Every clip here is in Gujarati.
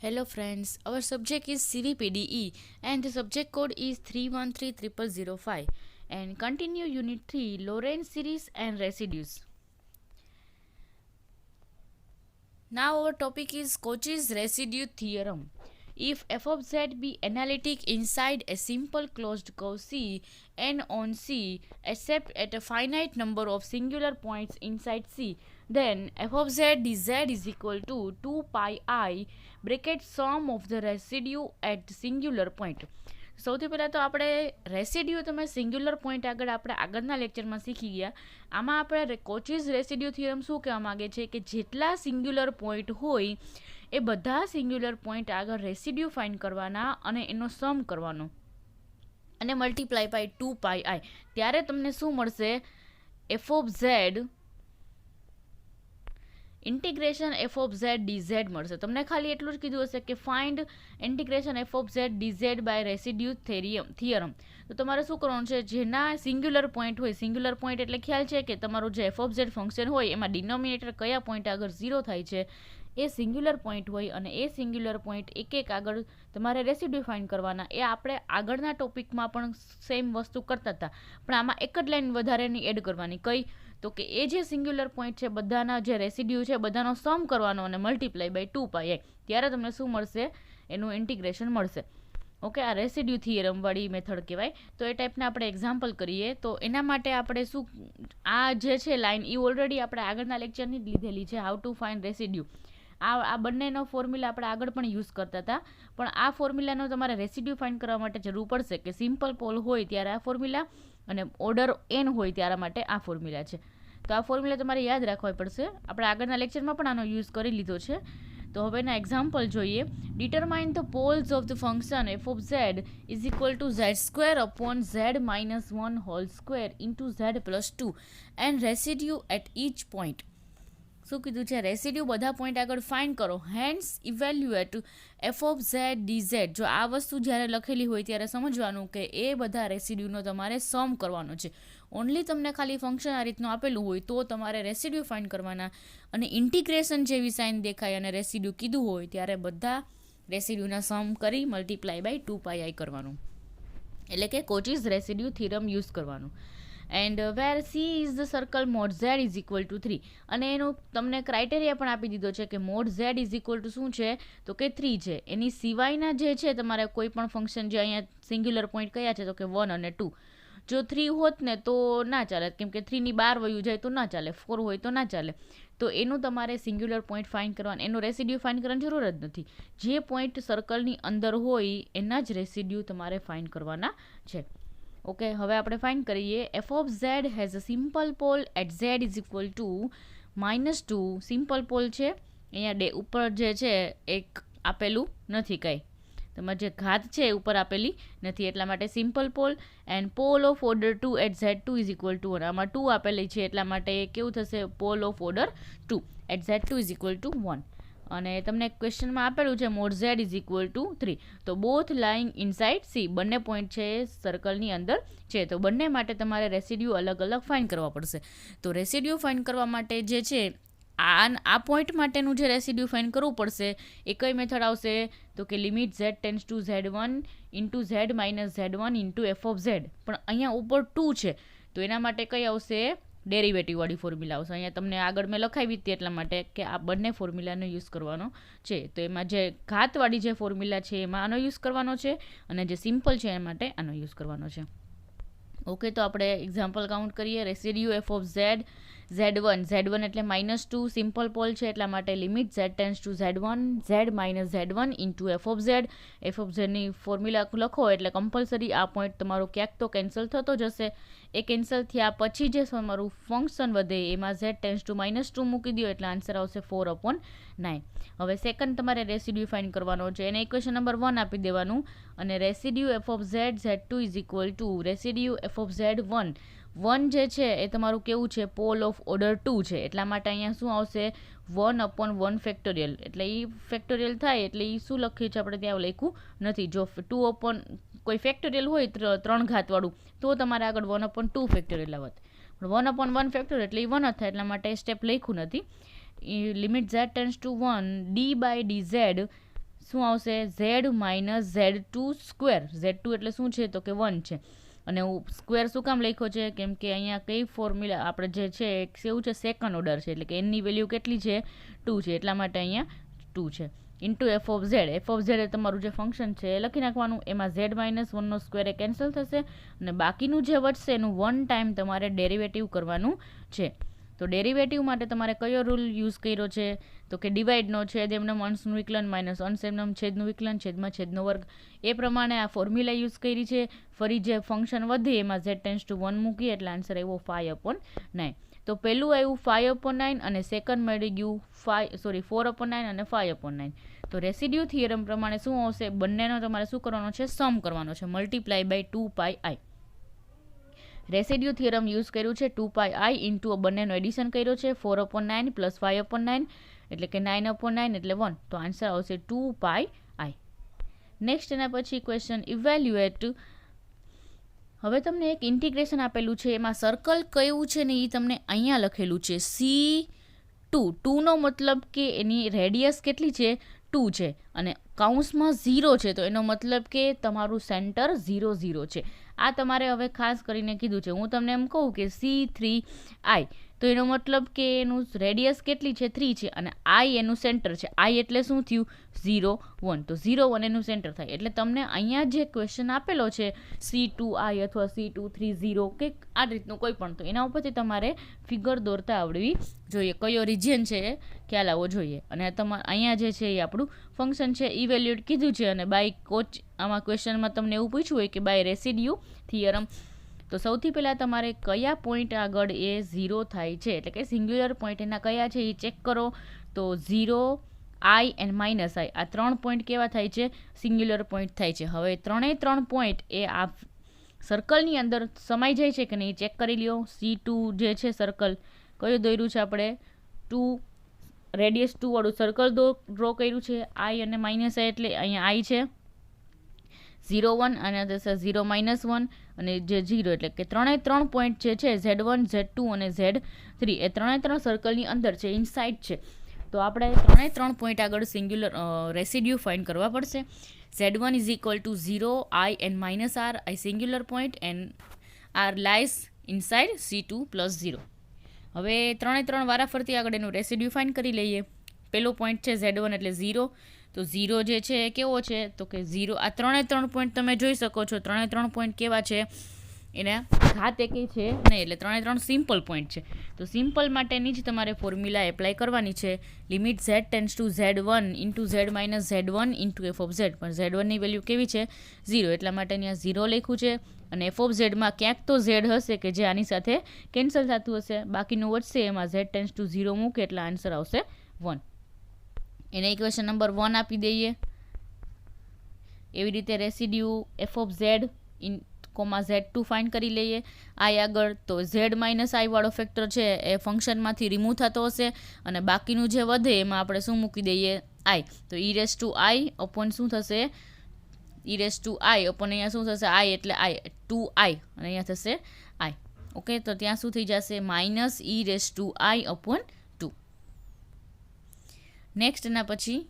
Hello friends, our subject is CVPDE and the subject code is 3130005 and continue unit 3 Lorentz series and residues. Now our topic is Cauchy's residue theorem. If f of z be analytic inside a simple closed curve C and on C except at a finite number of singular points inside C, then f of z dz is equal to 2 pi I bracket sum of the residue at singular point. સૌથી પહેલાં તો આપણે રેસિડ્યુ તમે સિંગ્યુલર પોઈન્ટ આગળ આપણે આગળના લેક્ચરમાં શીખી ગયા. આમાં આપણે કોચીઝ રેસિડ્યુ થિયરમ શું કહેવા માગે છે કે જેટલા સિંગ્યુલર પોઈન્ટ હોય એ બધા સિંગ્યુલર પોઈન્ટ આગળ રેસિડ્યુ ફાઇન્ડ કરવાના અને એનો સમ કરવાનો અને મલ્ટીપ્લાય બાય 2 પાઈ આઈ, ત્યારે તમને શું મળશે? F of Z integration F of Z DZ મળશે. તમને ખાલી એટલું જ કીધું હશે કે find integration F of Z DZ by residue theorem. તો તમારે શું કરવાનું છે? જેના સિંગ્યુલર પોઈન્ટ હોય, સિંગ્યુલર પોઈન્ટ એટલે ખ્યાલ છે કે તમારું જે એફ ઓફ ઝેડ ફંક્શન હોય એમાં ડિનોમિનેટર કયા પોઈન્ટ આગળ 0 થાય છે એ સિંગ્યુલર પોઈન્ટ હોય અને એ સિંગ્યુલર પોઈન્ટ એક એક આગળ તમારે રેસિડ્યુ ફાઇન્ડ કરવાના. એ આપણે આગળના ટોપિકમાં પણ સેમ વસ્તુ કરતા હતા, પણ આમાં એક જ લાઈન વધારેની એડ કરવાની. કઈ? તો કે એ જે સિંગ્યુલર પોઈન્ટ છે બધાના જે રેસિડ્યુ છે બધાનો સમ કરવાનો અને મલ્ટીપ્લાય બાય 2 પાઈ આઈ, ત્યારે તમને શું મળશે? એનું ઇન્ટિગ્રેશન મળશે. ઓકે, આ રેસિડ્યુ થિયરમવાળી મેથડ કહેવાય. તો એ ટાઈપના આપણે એક્ઝામ્પલ કરીએ. તો એના માટે આપણે શું, આ જે છે લાઈન એ ઓલરેડી આપણે આગળના લેક્ચરની જ લીધેલી છે, હાઉ ટુ ફાઇન્ડ રેસિડ્યુ. આ બંનેનો ફોર્મ્યુલા આપણે આગળ પણ યુઝ કરતા હતા, પણ આ ફોર્મ્યુલાનો તમારે રેસિડ્યુ ફાઇન્ડ કરવા માટે જરૂર પડશે કે સિમ્પલ પોલ હોય ત્યારે આ ફોર્મ્યુલા અને ઓર્ડર એન હોય ત્યારે માટે આ ફોર્મ્યુલા છે. તો આ ફોર્મ્યુલા તમારે યાદ રાખવા પડશે. આપણે આગળના લેક્ચરમાં પણ આનો યુઝ કરી લીધો છે. તો હવે એના એક્ઝામ્પલ જોઈએ. Determine the poles of the function F of Z is equal to Z square upon Z minus 1 whole square into Z plus 2 and residue at each point. શું કીધું છે? રેસિડ્યુ બધા પોઈન્ટ આગળ ફાઇન્ડ કરો. Hence evaluate F of Z DZ. જો આ વસ્તુ જ્યારે લખેલી હોય ત્યારે સમજવાનું કે એ બધા રેસિડ્યુનો તમારે સમ કરવાનો છે. ઓનલી તમને ખાલી ફંક્શન આ રીતનું આપેલું હોય તો તમારે રેસિડ્યુ ફાઇન્ડ કરવાના, અને ઇન્ટિગ્રેશન જેવી સાઇન દેખાય અને રેસિડ્યુ કીધું હોય ત્યારે બધા રેસિડ્યુના સમ કરી મલ્ટીપ્લાય બાય 2 પાઈ આઈ કરવાનું, એટલે કે કોચીઝ રેસિડ્યુ થિયરમ યુઝ કરવાનું. And where she is the circle mode Z is equal to 3, અને એનું તમને ક્રાઇટેરિયા પણ આપી દીધો છે કે mode Z is equal two શું છે? તો કે 3 છે. એની સિવાયના જે છે તમારે કોઈ પણ ફંક્શન, જે અહીંયા સિંગ્યુલર પોઈન્ટ કયા છે? તો કે 1 અને 2. જો 3 હોત ને તો ના ચાલે, કેમ કે 3ની 12 વયું જાય તો ના ચાલે, 4 હોય તો ના ચાલે. તો એનું તમારે સિંગ્યુલર પોઈન્ટ ફાઇન્ડ કરવાનું, એનું રેસિડ્યુ ફાઇન્ડ કરવાની જરૂર જ નથી. જે પોઈન્ટ સર્કલની અંદર હોય એના જ રેસિડ્યુ તમારે ફાઇન્ડ કરવાના છે. ઓકે, હવે આપણે ફાઇન્ડ કરીએ. F of Z has a simple pole at Z is equal to -2. Simple pole છે, અહીંયા ઉપર જે છે એક આપેલું નથી, કાંઈ તમારે જે ઘાત છે ઉપર આપેલી નથી, એટલા માટે simple pole. And pole of order 2 at Z2 is equal to 1. આમાં 2 આપેલી છે એટલા માટે કેવું થશે? Pole of order 2 at Z2 is equal to 1. અને તમને ક્વેશ્ચનમાં આપેલું છે mod Z is equal to 3. તો બોથ લાઇંગ ઇનસાઇડ સી, બંને પોઈન્ટ છે સર્કલની અંદર છે. તો બંને માટે તમારે રેસિડ્યુ અલગ અલગ ફાઇન્ડ કરવા પડશે. તો રેસિડ્યુ ફાઇન્ડ કરવા માટે જે છે આ પોઈન્ટ માટેનું જે રેસિડ્યુ ફાઇન્ડ કરવું પડશે એ કઈ મેથડ આવશે? તો કે limit Z tends to Z1 into Z minus Z1 into F of Z. પણ અહીંયા ઉપર 2 છે તો એના માટે કઈ આવશે? ડેરિવેટિવવાળી ફોર્મ્યુલા આવશે. અહીંયા તમને આગળ મેં લખાવી હતી એટલા માટે કે આ બંને ફોર્મ્યુલાનો યુઝ કરવાનો છે. તો એમાં જે ઘાતવાળી જે ફોર્મ્યુલા છે એમાં આનો યુઝ કરવાનો છે, અને જે સિમ્પલ છે એ માટે આનો યુઝ કરવાનો છે. ઓકે, તો આપણે એક્ઝામ્પલ કાઉન્ટ કરીએ. Residue F of Z Z1 એટલે -2, સિમ્પલ પોલ છે એટલા માટે limit Z tends to Z1 Z minus Z1 into F of Z. F of ઝેડની ફોર્મ્યુલા લખો એટલે કમ્પલસરી આ પોઈન્ટ તમારો ક્યાંક તો કેન્સલ થતો જશે. એ કેન્સલ થયા પછી જે તમારું ફંક્શન વધે એમાં ઝેડ ટેન્સ ટુ -2 મૂકી દો એટલે આન્સર આવશે 4/9. હવે સેકન્ડ તમારે રેસિડ્યુ ફાઇન્ડ કરવાનો છે. એને ઇક્વેશન નંબર 1 આપી દેવાનું, અને residue F of Z Z2 is equal to residue F of Z 1 જે છે એ તમારું કેવું છે? પોલ ઓફ ઓર્ડર 2 છે, એટલા માટે અહીંયા શું આવશે? 1/1 ફેક્ટોરિયલ. એટલે એ ફેક્ટોરિયલ થાય એટલે એ શું લખ્યું છે આપણે ત્યાં લખ્યું નથી. જો 2 કોઈ ફેક્ટોરિયલ હોય 3 ઘાતવાળું તો તમારે આગળ 1/2 ફેક્ટોરિયલ આવત, પણ 1/1 ફેક્ટોરિયલ એટલે એ 1 જ થાય, એટલા માટે સ્ટેપ લખ્યું નથી. Limit Z tends to 1 d by dz શું આવશે Z minus Z2 square. Z2 એટલે શું છે તો કે 1 છે અને સ્ક્વેર શું કામ લખ્યો છે કેમ કે અહીંયા કઈ ફોર્મ્યુલા આપણે જે છે એવું છે સેકન્ડ ઓર્ડર છે એટલે કે એનની વેલ્યુ કેટલી છે 2 છે એટલા માટે અહીંયા 2 છે into F of Z. F of Z એ તમારું જે ફંક્શન છે એ લખી નાખવાનું. એમાં ઝેડ માઇનસ 1નો સ્ક્વેર એ કેન્સલ થશે અને બાકીનું જે વધશે એનું 1 ટાઈમ તમારે ડેરિવેટિવ કરવાનું છે. તો ડેરિવેટિવ માટે તમારે કયો રૂલ યુઝ કર્યો છે તો કે ડિવાઇડનો છેદ એમનેમ અંશનું વિકલન માઇનસ અંશ એમનેમ છેદનું વિકલન છેદમાં છેદનો વર્ગ. એ પ્રમાણે આ ફોર્મ્યુલા યુઝ કરી છે. ફરી જે ફંક્શન વધે એમાં z ટેન્સ ટુ 1 મૂકી એટલે આન્સર આવ્યો 5/9. તો પહેલું આવ્યું 5/9 અને સેકન્ડ મળી ગયું 4/9 અને 5/9. તો રેસિડ્યુ થિયરમ પ્રમાણે શું આવશે બંનેનો તમારે શું કરવાનો છે સમ કરવાનો છે multiply by 2πi. Residue theorem use કર્યું છે 2πi ઇન્ટુ બંનેનો એડિશન કર્યો છે 4/9 પ્લસ 5/9 એટલે કે 9/9 એટલે 1. તો આન્સર આવશે 2πi. નેક્સ્ટ એના પછી ક્વેશ્ચન ઇવેલ્યુએટ. હવે તમને એક ઇન્ટિગ્રેશન આપેલું છે એમાં સર્કલ કયું છે ને એ તમને અહીંયા લખેલું છે C2. 2નો મતલબ કે એની રેડિયસ કેટલી છે 2 છે અને કાઉન્સમાં 0 છે તો એનો મતલબ કે તમારું સેન્ટર 0 0 છે. આ તમારે હવે ખાસ કરીને કીધું છે. હું તમને એમ કહું કે C3i તો એનો મતલબ કે એનું રેડિયસ કેટલી છે 3 છે અને i એનું સેન્ટર છે. i એટલે શું થયું 0 1 તો 0 1 એનું સેન્ટર થાય એટલે તમને અહીંયા જે ક્વેશ્ચન આપેલો છે C2i અથવા C230 કે આ રીતનું કોઈ પણ તો એના ઉપરથી તમારે ફિગર દોરતા આવડવી જોઈએ. કયો રિજિયન છે એ ખ્યાલ આવવો જોઈએ. અને તમારે અહીંયા જે છે એ આપણું ફંક્શન છે ઇવેલ્યુએટ કીધું છે અને બાય કોચ આમાં ક્વેશ્ચનમાં તમને એવું પૂછ્યું હોય કે બાય રેસિડ્યુ થિયરમ. તો સૌથી પહેલાં તમારે કયા પોઈન્ટ આગળ એ 0 થાય છે એટલે કે સિંગ્યુલર પોઈન્ટ એના કયા છે એ ચેક કરો. તો 0 i એન્ડ માઇનસ i આ 3 પોઈન્ટ કેવા થાય છે સિંગ્યુલર પોઈન્ટ થાય છે. હવે 3 પોઈન્ટ એ આ સર્કલની અંદર સમાઈ જાય છે કે નહીં ચેક કરી લ્યો. C2 જે છે સર્કલ કયું દોર્યું છે આપણે 2 રેડિયસ 2 વાળું સર્કલ ડ્રો કર્યું છે. i અને માઇનસ i એટલે અહીંયા i છે 0 1 અને 0 -1 અને જે 0 એટલે કે 3 પોઈન્ટ જે છે Z1 Z2 અને Z3 એ 3 સર્કલની અંદર છે ઇનસાઇડ છે. તો આપણે 3 પોઈન્ટ આગળ સિંગ્યુલર રેસિડ્યુ ફાઇન્ડ કરવા પડશે. Z1 is equal two 0 i and minus r i singular point and r lies inside C2 plus 0. હવે 3 વારાફરતી આગળ એનું રેસિડ્યુ ફાઇન્ડ કરી લઈએ. પેલો પોઈન્ટ છે Z1 એટલે 0 તો 0 જે છે એ કેવો છે તો કે 0 આ 3 પોઈન્ટ તમે જોઈ શકો છો 3 પોઈન્ટ કેવા છે એના ઘાત એકે છે નહીં એટલે 3 સિમ્પલ પોઈન્ટ છે. તો સિમ્પલ માટેની જ તમારે ફોર્મ્યુલા એપ્લાય કરવાની છે. Limit z tense to z1 into z minus z1 into F of Z. પણ z1ની વેલ્યુ કેવી છે 0 એટલા માટે અહીંયા 0 લખ્યું છે અને એફ ઓફ ઝેડમાં ક્યાંક તો z હશે કે જે આની સાથે કેન્સલ થતું હશે બાકીનું વધશે એમાં z ટેન્સ ટુ 0 મૂકે એટલે આન્સર આવશે 1. એને ઇક્વેશન નંબર 1 આપી દઈએ. એવી રીતે residue F of Z in Z2 find કરી લઈએ. i આગળ તો z માઇનસ i વાળો ફેક્ટર છે એ ફંક્શનમાંથી રિમૂવ થતો હશે અને બાકીનું જે વધે એમાં આપણે શું મૂકી દઈએ i. તો e⁻i અપોન શું થશે e⁻i અપોન અહીંયા શું થશે i એટલે i 2i અને અહીંયા થશે i. ઓકે તો ત્યાં શું થઈ જશે માઇનસ e⁻i અપોન 2. નેક્સ્ટ એના પછી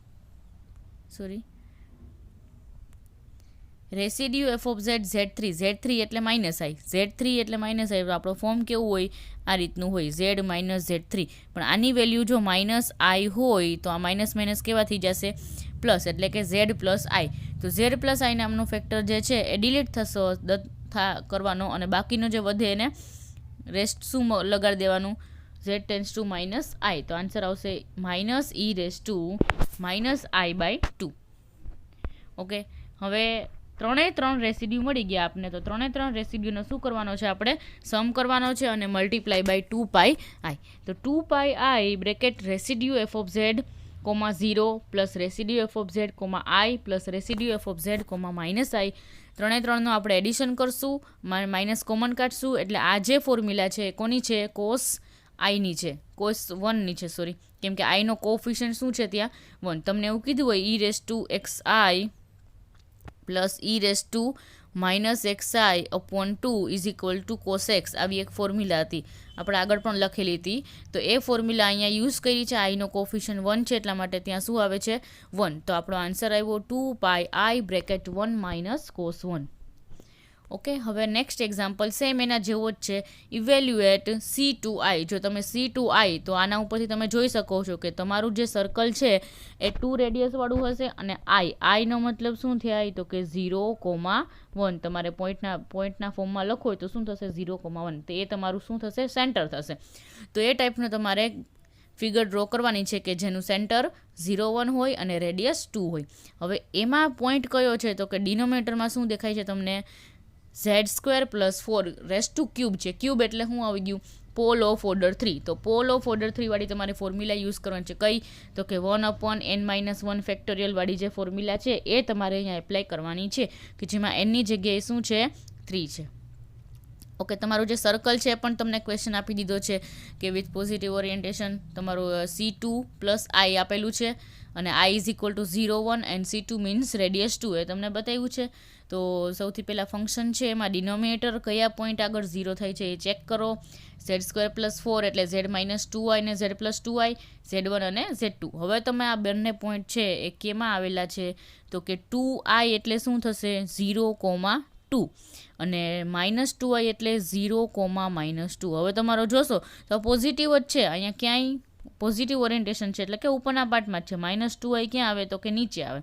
residue F of Z Z3 એટલે માઇનસ i Z3 એટલે માઇનસ i આપણો ફોર્મ કેવું હોય આ રીતનું હોય Z માઇનસ Z3 પણ આની વેલ્યુ જો માઇનસ i હોય તો આ માઇનસ માઇનસ કેવા થઈ જશે પ્લસ એટલે કે Z પ્લસ i. તો Z પ્લસ i નામનો ફેક્ટર જે છે એ ડિલીટ થશે કરવાનો અને બાકીનો જે વધે એને રેસ્ટ શું લગાડી દેવાનું Z tense two minus i. તો આન્સર આવશે માઇનસ e⁻i/2. ઓકે હવે 3 રેસિડ્યુ મળી ગયા આપને. તો 3 રેસિડ્યુનો શું કરવાનો છે આપણે સમ કરવાનો છે અને મલ્ટીપ્લાય બાય 2πi. તો 2πi bracket residue F of Z 0 plus residue F of Z i plus residue F of Z minus i. 3નો આપણે એડિશન કરશું માઇનસ કોમન કાઢશું એટલે આ જે ફોર્મ્યુલા છે કોની છે કોસ આઈની છે કોસ 1ની છે સોરી કેમ કે આઈનો કોફિશિયન્ટ શું છે ત્યાં 1. તમને એવું કીધું હોય e⁻xi plus e⁻y minus XI upon 2 is equal two cos x, આવી એક ફોર્મ્યુલા હતી, આપણે આગળ પણ લખેલી હતી. તો એ ફોર્મ્યુલા અહીંયા યુઝ કરી છે. આઈનો કોફિશિયન્ટ 1 છે એટલા માટે ત્યાં શું આવે છે 1. તો આપણો આન્સર આવ્યો 2 પાઈ આઈ બ્રેકેટ 1 માઇનસ કોસ 1. ઓકે, હવે નેક્સ્ટ એક્ઝામ્પલ સેમ એના જેવો જ છે. Evaluate C2I. જો તમે C2I તો આના ઉપરથી તમે જોઈ શકો છો કે તમારું જે સર્કલ છે એ 2 રેડિયસવાળું હશે અને આઈનો મતલબ શું થાય તો કે 0,1. તમારે પોઈન્ટના ફોર્મમાં લખો હોય તો શું થશે 0,1. તો એ તમારું શું થશે સેન્ટર થશે. તો એ ટાઈપનું તમારે ફિગર ડ્રો કરવાની છે કે જેનું સેન્ટર 0,1 હોય અને રેડિયસ 2 હોય. હવે એમાં પોઈન્ટ કયો છે તો કે ડિનોમિનેટરમાં શું દેખાય છે તમને z² + 4 રેસ ટુ ક્યુબ છે. ક્યુબ એટલે શું આવી ગયું પોલ ઓફ ઓર્ડર 3. તો પોલ ઓફ ઓર્ડર 3 વાળી તમારે ફોર્મ્યુલા યુઝ કરવાની છે. કઈ તો કે 1/n-1 ફેક્ટોરિયલ વાળી જે ફોર્મ્યુલા છે એ તમારે અહીંયા એપ્લાય કરવાની છે કે જેમાં એનની જગ્યાએ શું છે 3 છે. ઓકે, તમારું જે સર્કલ છે પણ તમને ક્વેશ્ચન આપી દીધો છે કે વિથ પોઝિટિવ ઓરિએન્ટેશન તમારું C2 + I આપેલું છે અને I is equal two 0,1 and C2 means radius 2 એ તમને બતાવ્યું છે. તો સૌથી પહેલાં ફંક્શન છે એમાં ડિનોમિનેટર કયા પોઈન્ટ આગળ 0 થાય છે એ ચેક કરો. z² + 4 એટલે z-2i ને z+2i, z1 અને z2. હવે તમે આ બંને પોઈન્ટ છે એ કેમાં આવેલા છે તો કે 2i એટલે શું થશે 0,2 અને -2i એટલે 0,-2. હવે તમારો જોશો તો પોઝિટિવ જ છે, અહીંયા ક્યાંય પોઝિટિવ ઓરિએન્ટેશન છે એટલે કે ઉપરના પાર્ટમાં જ છે. -2i ક્યાં આવે તો કે નીચે આવે.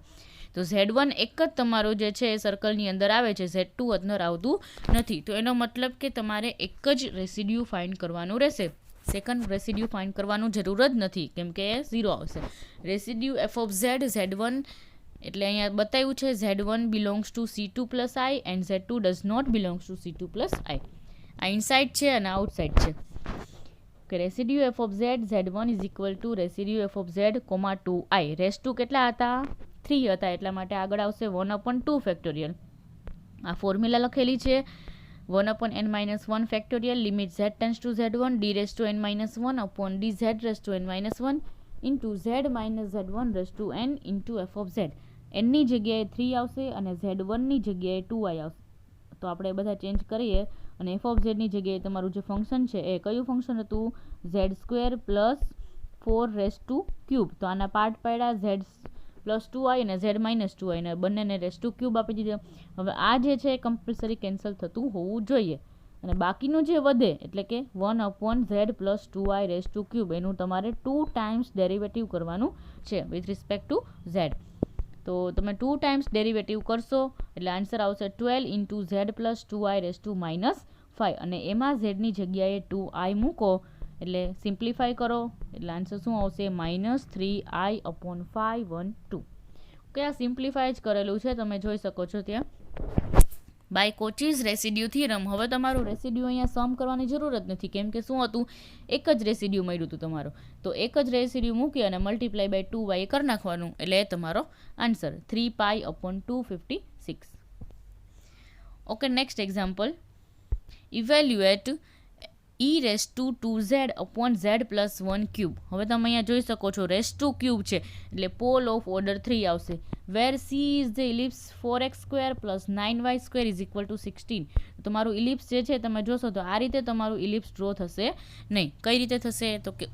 તો Z1 એક જ તમારો જે છે એ સર્કલની અંદર આવે છે, Z2 અંદર આવતું નથી. તો એનો મતલબ કે તમારે એક જ રેસિડ્યુ ફાઇન્ડ કરવાનું રહેશે. સેકન્ડ રેસિડ્યુ ફાઇન્ડ કરવાનું જરૂર જ નથી કેમ કે એ 0 આવશે. રેસિડ્યુ f ઓફ Z1 એટલે અહીંયા બતાવ્યું છે Z1 belongs to C2 + I and Z2 does not belongs to C2 + I. આ ઇનસાઇડ છે અને આઉટસાઇડ છે. કે residue f of Z1 is equal to residue f of Z, 2i. રેસ ટુ કેટલા હતા 3 હતા એટલા માટે આગળ આવશે 1/2 ફેક્ટોરિયલ. આ ફોર્મ્યુલા લખેલી છે 1/n-1 factorial limit z tends to Z1 d⁻n-1 upon dz⁻n-1 into z-z1 into f of Z. nની જગ્યાએ 3 આવશે અને Z1ની જગ્યાએ 2i આવશે. તો આપણે બધા ચેન્જ કરીએ અને f ઓફ Z ની જગ્યાએ તમારું જે ફંક્શન છે એ કયું ફંક્શન હતું z² + 4 રેસ ટુ ક્યુબ. તો આના પાર્ટ પાડ્યા z+2i અને z-2i અને બંનેને રેસ ટુ ક્યુબ આપી દીધો. હવે આ જે છે એ કમ્પલસરી કેન્સલ થતું હોવું જોઈએ અને બાકીનું જે વધે એટલે કે 1/z+2i રેસ ટુ ક્યુબ એનું તમારે 2 ટાઈમ્સ ડેરિવેટિવ કરવાનું છે વિથ રિસ્પેક્ટ ટુ z. તો તમે 2 ટાઈમ્સ ડેરિવેટિવ કરશો એટલે આન્સર આવશે 12 × z+2i રેસ ટુ -5 અને એમાં zની જગ્યાએ 2i મૂકો એટલે સિમ્પ્લિફાય કરો એટલે આન્સર શું આવશે -3i/512. ઓકે, આ સિમ્પ્લિફાય જ કરેલું છે તમે જોઈ શકો છો ત્યાં બાય કોચીઝ રેસિડ્યુ થિયરમ. હવે તમારું રેસિડ્યુ અહીંયા સમ કરવાની જરૂર જ નથી કેમ કે શું હતું એક જ રેસિડ્યુ મળ્યું હતું તમારું. તો એક જ રેસિડ્યુ મૂકી અને મલ્ટીપ્લાય બાય 2y કરી નાખવાનું એટલે એ તમારો answer 3π/256. Okay, next example evaluate e⁻²z upon z+1 cube. હવે તમે અહીંયા જોઈ શકો છો રેસ ટુ ક્યુબ છે એટલે પોલ ઓફ ઓર્ડર 3 આવશે. વેર c is the ellipse 4x² + 9y² is equal two 16. તમારું ઇલિપ્સ જે છે તમે જોશો તો આ રીતે તમારું ઇલિપ્સ ડ્રો થશે નહીં. કઈ રીતે થશે તો કે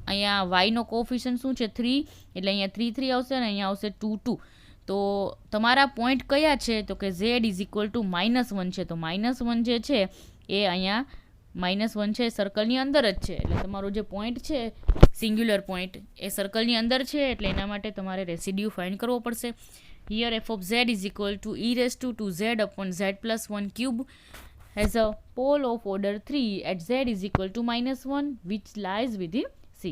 અહીંયા yનો કોફિશિયન્ટ શું છે 3 એટલે અહીંયા 3 3 આવશે અને અહીંયા આવશે 2 2. તો તમારા પોઈન્ટ કયા છે તો કે z ઇઝ ઇક્વલ ટુ -1 છે. તો -1 જે છે એ અહીંયા -1 છે સર્કલની અંદર જ છે એટલે તમારો જે પોઈન્ટ છે સિંગ્યુલર પોઈન્ટ એ સર્કલની અંદર છે એટલે એના માટે તમારે રેસિડ્યુ ફાઇન્ડ કરવો પડશે. Here f of z is equal to e⁻² upon z+1 cube has a pole of order 3 at z is equal to -1 which lies within c.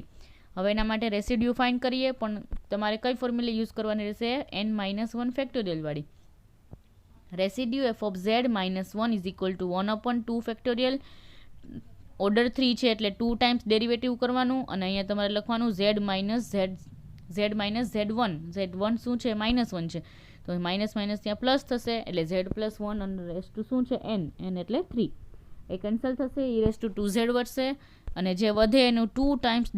હવે એના માટે રેસિડ્યુ ફાઇન્ડ કરીએ પણ તમારે કઈ ફોર્મ્યુલા યુઝ કરવાની રહેશે n-1 ફેક્ટોરિયલ વાળી. Residue f of z -1 is equal two 1/2 factorial. Order 3 છે એટલે 2 ટાઈમ્સ ડેરિવેટિવ કરવાનું અને અહીંયા તમારે લખવાનું z-z1 શું છે -1 છે તો માઇનસ ત્યાં પ્લસ થશે એટલે z+1 અને રેસ ટુ શું છે n એટલે 3 એ કેન્સલ થશે e⁻²z વધશે અને જે વધે એનું 2 ટાઈમ્સ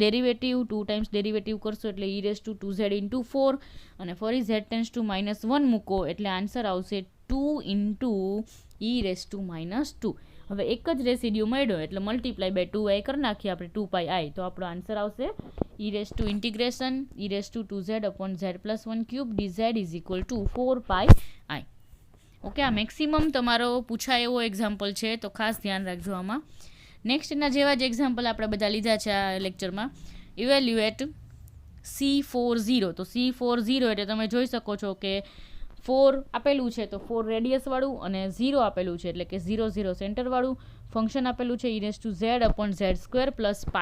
ડેરિવેટિવ કરશો એટલે e⁻²z × 4 અને ફરી z ટેન્ડ્સ ટુ -1 મૂકો એટલે આન્સર આવશે 2 ઇન્ટુ e⁻². હવે એક જ રેસિડ્યુ મળ્યો એટલે મલ્ટીપ્લાય બાય 2i કરી નાખીએ આપણે 2πi. તો આપણો આન્સર આવશે e⁻²z/z+1³ dz is equal two 4πi. Okay, આ મેક્સિમમ તમારો પૂછાય એવો એક્ઝામ્પલ છે, તો ખાસ ધ્યાન રાખજો આમાં. નેક્સ્ટ એના જેવા જ એક્ઝામ્પલ આપણે બધા લીધા છે આ લેક્ચરમાં. Evaluate C40. તો C40 એટલે તમે જોઈ શકો છો કે 4 આપેલું છે તો 4 રેડિયસવાળું અને 0 આપેલું છે એટલે કે 0 0 સેન્ટરવાળું. ફંક્શન આપેલું છે e⁻² પ્લસ π²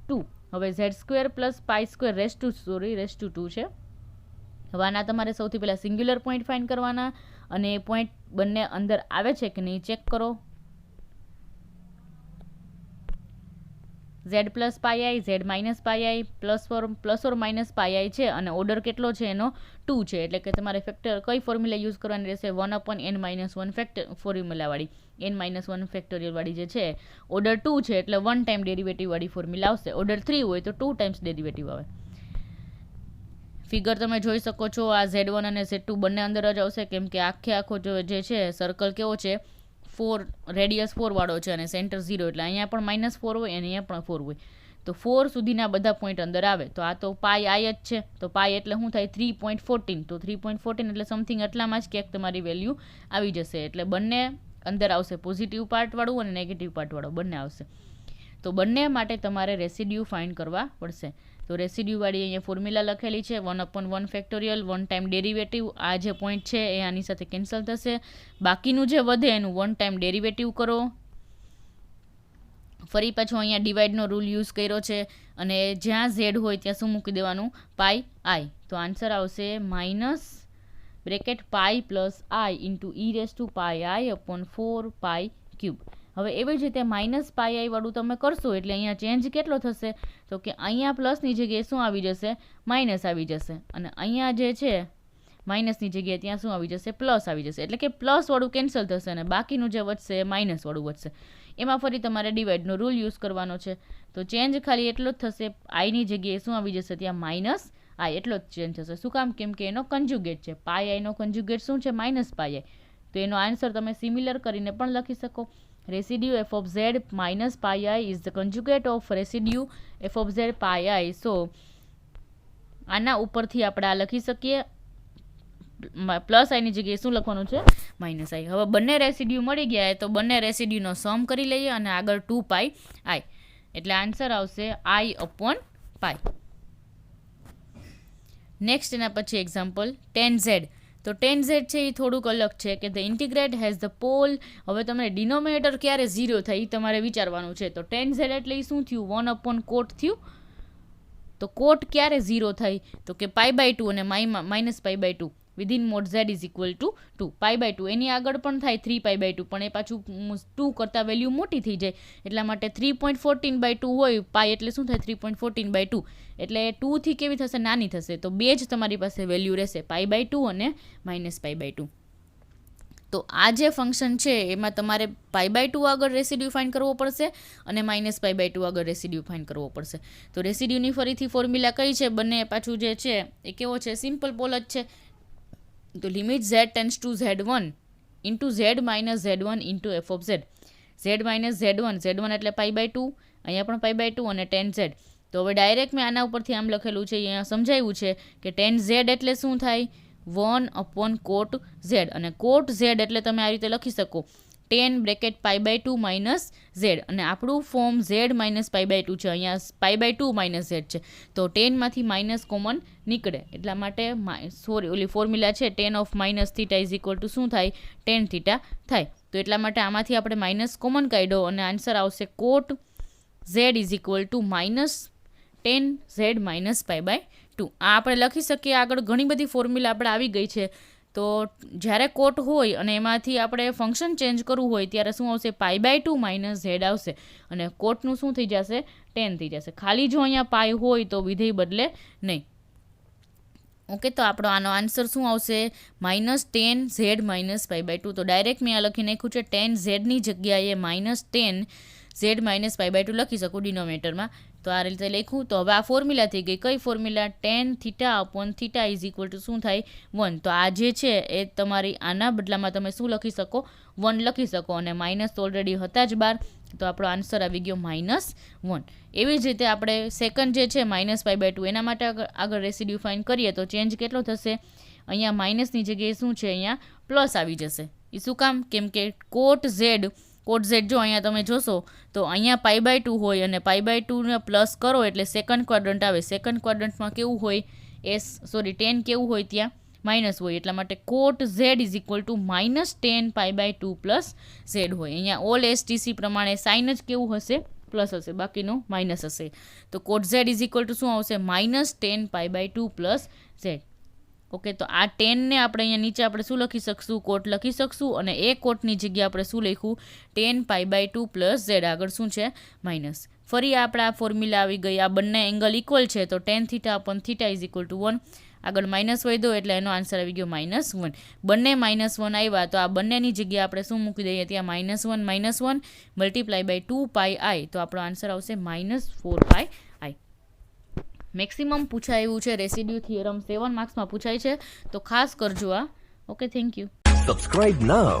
2. હવે z² પ્લસ π² રેસ્ટ ટુ 2 છે. હવે આના તમારે સૌથી પહેલાં સિંગ્યુલર પોઈન્ટ ફાઇન્ડ કરવાના અને એ પોઈન્ટ બંને અંદર આવે છે કે નહીં ચેક કરો. z plus pi z minus pi plus or minus pi છે અને ઓર્ડર કેટલો છે એનો 2 છે. એટલે કે તમારે ફેક્ટર કઈ ફોર્મ્યુલા યુઝ કરવાની રહેશે? 1/n-1 ફોર્મ્યુલાવાળી, n-1 ફેક્ટોરિયલવાળી જે છે ઓર્ડર 2 છે એટલે 1 ટાઈમ ડેરિવેટિવવાળી ફોર્મ્યુલા આવશે. ઓર્ડર 3 હોય તો 2 ટાઈમ્સ ડેરિવેટિવ આવે. ફિગર તમે જોઈ શકો છો આ z1 અને z2 બંને અંદર જ આવશે કેમ કે આખો જે છે સર્કલ કેવો છે 4 રેડિયસ 4 વાળો છે અને સેન્ટર 0 એટલે અહીંયા પણ -4 હોય અને અહીંયા પણ 4 હોય તો 4 સુધીના બધા પોઈન્ટ અંદર આવે. તો આ તો પાઈ આઈ જ છે તો પાઈ એટલે શું થાય 3.14. તો 3.14 એટલે સમથિંગ એટલામાં જ ક્યાંક તમારી વેલ્યુ આવી જશે. એટલે બંને અંદર આવશે, પોઝિટિવ પાર્ટવાળું અને નેગેટિવ પાર્ટવાળું બંને આવશે. તો બંને માટે તમારે રેસિડ્યુ ફાઇન્ડ કરવા પડશે. તો રેસિડ્યુવાળી અહીંયા ફોર્મ્યુલા લખેલી છે 1/1 ફેક્ટોરિયલ 1 ટાઈમ ડેરિવેટિવ. આ જે પોઈન્ટ છે એ આની સાથે કેન્સલ થશે. બાકીનું જે વધે એનું 1 ટાઈમ ડેરિવેટિવ કરો. ફરી પાછો અહીંયા ડિવાઈડનો રૂલ યુઝ કર્યો છે અને જ્યાં z હોય ત્યાં શું મૂકી દેવાનું? પાઈ આઈ. તો આન્સર આવશે -pi plus I into e⁻²i/4π³. હવે એવી જ રીતે -πi વાળું તમે કરશો એટલે અહીંયા ચેન્જ કેટલો થશે? તો કે અહીંયા પ્લસની જગ્યાએ શું આવી જશે? માઇનસ આવી જશે. અને અહીંયા જે છે માઇનસની જગ્યાએ ત્યાં શું આવી જશે? પ્લસ આવી જશે. એટલે કે પ્લસવાળું કેન્સલ થશે અને બાકીનું જે વધશે એ માઇનસવાળું વધશે. એમાં ફરી તમારે ડિવાઈડનો રૂલ યુઝ કરવાનો છે. તો ચેન્જ ખાલી એટલો જ થશે, આઈની જગ્યાએ શું આવી જશે? ત્યાં -i એટલો જ ચેન્જ થશે. શું કામ? કેમ કે એનો કન્જ્યુગેટ છે. પાઈ આઈનો કન્જ્યુગેટ શું છે? -પાઈ આઈ. તો એનો આન્સર તમે સિમિલર કરીને પણ લખી શકો. Residue f of z minus pi I is the conjugate of residue f of z pi I. So આના ઉપરથી આપણે આ લખી શકીએ પ્લસ આઈની જગ્યાએ શું લખવાનું છે? -i. હવે બંને રેસિડ્યુ મળી ગયા તો બંને રેસિડ્યુનો સમ કરી લઈએ અને આગળ 2πi એટલે આન્સર આવશે i/π. નેક્સ્ટ એના પછી એક્ઝામ્પલ tan z. તો tan z છે એ થોડુંક અલગ છે કે the integrate has the pole. હવે તમને ડિનોમિનેટર ક્યારે 0 થાય એ તમારે વિચારવાનું છે. તો tan z એટલે એ શું થયું? 1/cot થયું. તો કોટ ક્યારે 0 થાય? તો કે π/2 અને -π/2 within mod z is equal to 2. π/2 એની આગળ પણ થાય 3π/2 પણ એ પાછું 2 કરતાં વેલ્યુ મોટી થઈ જાય એટલા માટે 3.14/2 હોય. પાઈ એટલે શું થાય? 3.14/2 એટલે 2 થી કેવી થશે? નાની થશે. તો બે જ તમારી પાસે વેલ્યુ રહેશે π/2 અને -π/2. તો આ જે ફંક્શન છે એમાં તમારે π/2 આગળ રેસિડ્યુ ફાઇન્ડ કરવો પડશે અને -π/2 આગળ રેસિડ્યુ ફાઇન્ડ કરવો પડશે. તો રેસિડ્યુની ફરીથી ફોર્મ્યુલા કઈ છે? બંને પાછું જે છે એ કેવો છે? સિમ્પલ પોલ જ છે. તો limit z tends to z1 into z minus z1 into f of z. z minus z1 એટલે π/2, અહીંયા પણ π/2 અને tan z. તો હવે ડાયરેક્ટ મેં આના ઉપરથી આમ લખેલું છે, અહીંયા સમજાવ્યું છે કે tan z એટલે શું થાય? 1/cot z. અને cot z એટલે તમે આ રીતે લખી શકો tan બ્રેકેટ π/2 માઇનસ z અને આપણું ફોર્મ z માઇનસ π/2 છે. અહીંયા π/2 માઇનસ z છે તો ટેનમાંથી માઇનસ કોમન નીકળે એટલા માટે ઓલી ફોર્મ્યુલા છે tan of minus theta is equal two શું થાય? tan થીટા થાય. તો એટલા માટે આમાંથી આપણે માઇનસ કોમન કાઢ્યો અને આન્સર આવશે cot z is equal to -tan z minus π/2. આ આપણે લખી શકીએ. આગળ ઘણી બધી ફોર્મ્યુલા આપણે આવી ગઈ છે. તો જ્યારે કોટ હોય અને એમાંથી આપણે ફંક્શન ચેન્જ કરવું હોય ત્યારે શું આવશે? π/2 માઇનસ z આવશે અને કોટનું શું થઈ જશે? tan થઈ જશે. ખાલી જો અહીંયા પાઈ હોય તો વિધેય બદલે નહીં. ઓકે, તો આપણો આનો આન્સર શું આવશે? -tan z minus π/2. તો ડાયરેક્ટ મેં આ લખી નાખ્યું છે tan z ની જગ્યાએ -tan z માઇનસ π/2 લખી શકું ડિનોમિનેટરમાં. તો આ રીતે લખ્યું. તો હવે આ ફોર્મ્યુલા થઈ ગઈ. કઈ formula? tan theta upon theta is equal two શું થાય? 1. તો આ જે છે એ તમારી આના બદલામાં તમે શું લખી શકો? 1 લખી શકો. અને માઇનસ તો ઓલરેડી હતા જ બાર, તો આપણો આન્સર આવી ગયો -1. એવી જ રીતે આપણે સેકન્ડ જે છે -π/2 એના માટે આગળ રેસિડ્યુ ફાઇન્ડ કરીએ તો ચેન્જ કેટલો થશે? અહીંયા માઇનસની જગ્યાએ શું છે? અહીંયા પ્લસ આવી જશે. એ શું કામ? કેમ કે કોટ ઝેડ જો અહીંયા તમે જોશો તો અહીંયા π/2 હોય અને π/2 ને પ્લસ કરો એટલે સેકન્ડ ક્વાડ્રન્ટ આવે. સેકન્ડ ક્વાડ્રન્ટમાં કેવું હોય? tan કેવું હોય? ત્યાં માઇનસ હોય. એટલા માટે cot Z is equal to -tan π/2 plus Z હોય. અહીંયા ઓલ STC પ્રમાણે સાઇન જ કેવું હશે? પ્લસ હશે, બાકીનું માઇનસ હશે. તો કોટ ઝેડ ઇઝ ઇક્વલ ટુ શું આવશે? -tan π/2 plus Z. ઓકે, તો આ 10 ને આપણે અહીંયા નીચે આપણે શું લખી શકશું? કોટ લખી શકશું. અને એ કોટની જગ્યાએ આપણે શું લખ્યું? tan π/2 plus Z. આગળ શું છે? માઇનસ. ફરી આપણે આ ફોર્મ્યુલા આવી ગઈ. આ બંને એંગલ ઇક્વલ છે તો tan theta upon theta is equal to 1. આગળ માઇનસ વધ્યો એટલે એનો આન્સર આવી ગયો -1. બંને -1 આવ્યા તો આ બંનેની જગ્યાએ આપણે શું મૂકી દઈએ? ત્યાં -1 મલ્ટીપ્લાય બાય 2πi. તો આપણો આન્સર આવશે -4πi. મેક્સિમમ પૂછાયું છે રેસિડ્યુ થિયરમ 7 માર્ક્સમાં પૂછાય છે, તો ખાસ કરજો આ. Okay, thank you. Subscribe now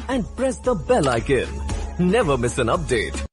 and press the bell icon. Never miss an update.